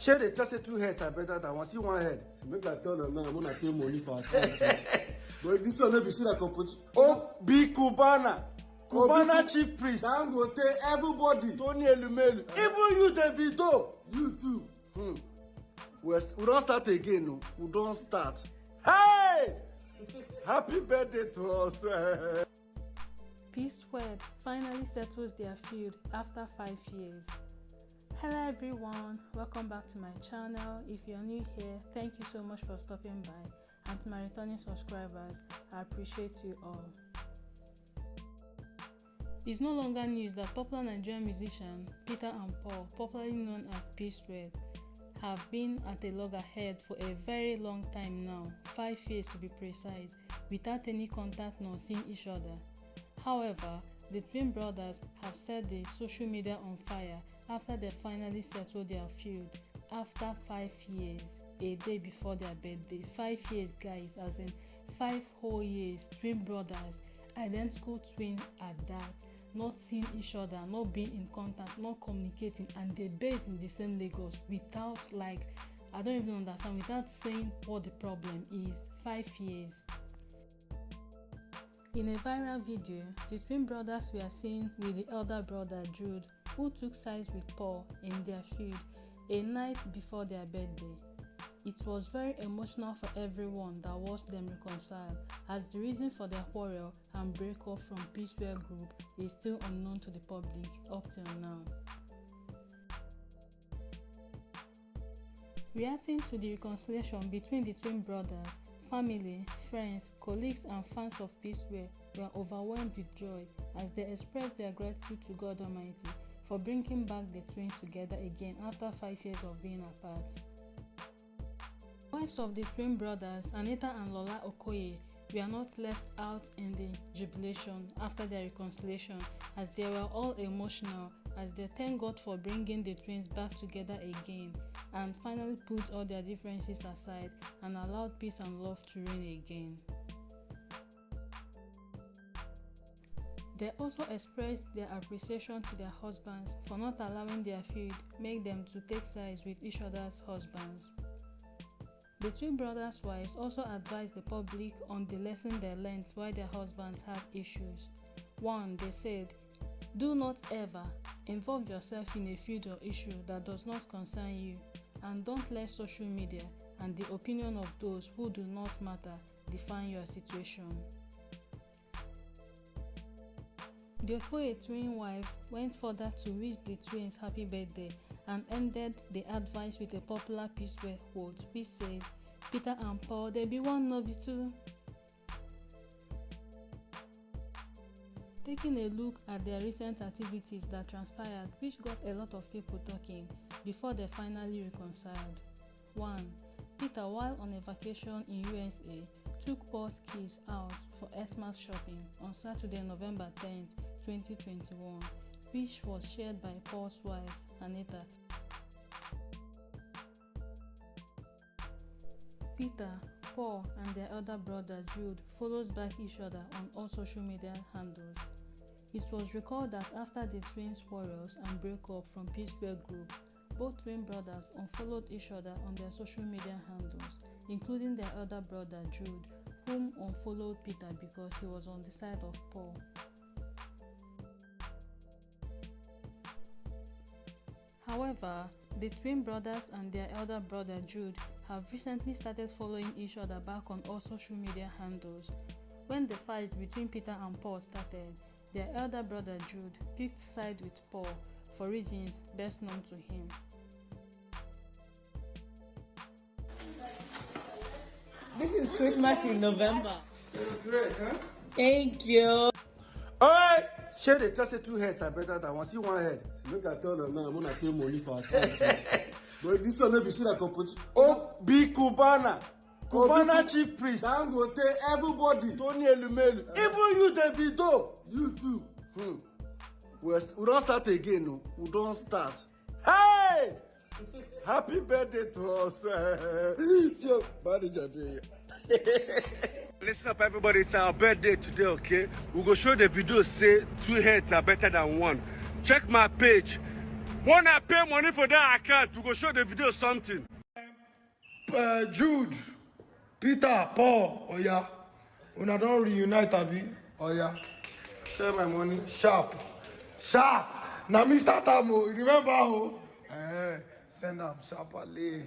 share the trust 2 heads are better than one. See one head. Make I tell them now, I'm gonna pay money for it. But this one, maybe see like competition. Oh, big Cubana. Cubana chief priest. Dangote, everybody. Tony Elumelu. Even you, Davido. You too. We don't start again. No. We don't start. Hey! Happy birthday to us. P Squared finally settles their feud after 5 years. Hello everyone, welcome back to my channel. If you're new here, thank you so much for stopping by, and to my returning subscribers, I appreciate you all. It's no longer news that popular Nigerian musician Peter and Paul, popularly known as P Squared, have been at a loggerhead for a very long time now, 5 years to be precise, without any contact nor seeing each other. However, the twin brothers have set the social media on fire after they finally settled their feud after 5 years, a day before their birthday. 5 years, guys, as in 5 whole years, twin brothers, identical twins at that, not seeing each other, not being in contact, not communicating, and they're based in the same Lagos without, like, I don't even understand, without saying what the problem is. 5 years. In a viral video, the twin brothers were seen with the elder brother Jude, who took sides with Paul in their feud a night before their birthday. It was very emotional for everyone that watched them reconcile, as the reason for their quarrel and breakup from P Squared Group is still unknown to the public up till now. Reacting to the reconciliation between the twin brothers, family, friends, colleagues and fans of P Squared were overwhelmed with joy as they expressed their gratitude to God Almighty for bringing back the twins together again after 5 years of being apart. Wives of the twin brothers, Anita and Lola Okoye, were not left out in the jubilation after their reconciliation, as they were all emotional as they thank God for bringing the twins back together again and finally put all their differences aside and allowed peace and love to reign again. They also expressed their appreciation to their husbands for not allowing their feud make them to take sides with each other's husbands. The twin brothers' wives also advised the public on the lesson they learned while their husbands had issues. 1. They said, "Do not ever involve yourself in a feud or issue that does not concern you, and don't let social media and the opinion of those who do not matter define your situation." The Okoye twin wives went further to wish the twins happy birthday and ended the advice with a popular P Squared quote which says, "Peter and Paul, they be one, no be two." Taking a look at their recent activities that transpired, which got a lot of people talking before they finally reconciled. 1. Peter, while on a vacation in USA, took Paul's kids out for Xmas shopping on Saturday, November 10th, 2021, which was shared by Paul's wife, Anita. Peter, Paul, and their elder brother Jude follows back each other on all social media handles. It was recalled that after the twins' quarrels and breakup from P Squared Group, both twin brothers unfollowed each other on their social media handles, including their elder brother Jude, whom unfollowed Peter because he was on the side of Paul. However, the twin brothers and their elder brother Jude have recently started following each other back on all social media handles. When the fight between Peter and Paul started, their elder brother Jude picked sides with Paul for reasons best known to him. This is Christmas in November. Great, huh? Thank you. Alright, share the trust 2 heads are better than one. See one head. Make I tell them now, I'm gonna pay money for it. But this one, maybe see like competition. Oh, big Cubana. Cubana chief priest. Dangote, everybody. Tony Elumelu. Even you, Davido. You too. We don't start again. No. We don't start. Hey! Happy birthday to us. See your manager there. Listen up, everybody. It's our birthday today, okay? We're going to show the video say 2 heads are better than one. Check my page. When I pay money for that account, we go show the video something. Jude, Peter, Paul, oh yeah. When I don't reunite, abi, oh yeah. Send my money, sharp. Now Mr. Tamo, remember who? Send them sharply.